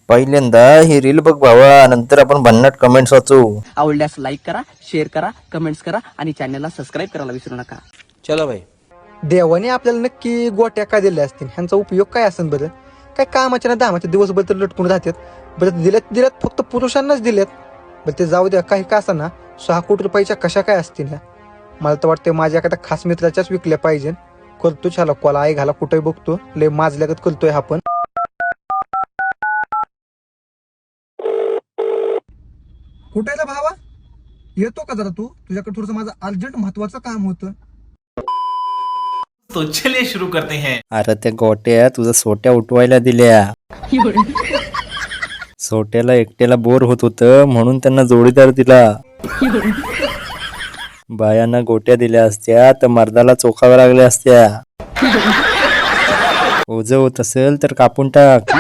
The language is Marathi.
पहिल्यांदा ही रील बघ भावा, नंतर आपण भन्नाट कमेंट्स वाचू. आवडल्यास लाईक करा, शेअर करा, कमेंट्स करा आणि चॅनलला सबस्क्राईब करायला विसरू नका. चलो भाई. देवाने आपल्याला नक्की गोट्या का दिल्या असतील, ह्यांचा उपयोग काय असेल बरं? काय कामाच्या ना दामाच्या दिवसभर तर लटकून राहतात. बरं दिल्यात फक्त पुरुषांनाच दिल्यात. बरं ते जाऊ द्या, काही का असा ना 6 कोटी रुपयाच्या कशा काय असतील ह्या. मला तर वाटतं माझ्या एखाद्या खास मित्राच्याच विकल्या पाहिजे. करतो छाला कॉल, आई घाला कुठे बघतो, लय माजल्यागत करतोय हा पण. कुठे भावा, येतो का जरा तू? तुझ्याकडे थोडंसं माझं अर्जंट महत्वाचं काम होतं. तो चलिए शुरू करते हैं. अरे त्या गोट्या तुझा सोट्या उठवायला दिल्या. सोट्याला एकट्याला बोर होत होतं म्हणून त्यांना जोडीदार दिला. बायांना गोट्या दिल्या असत्या तर मर्दाला चोखाव्या लागल्या असत्या. ओझं होत असेल तर कापून टाक.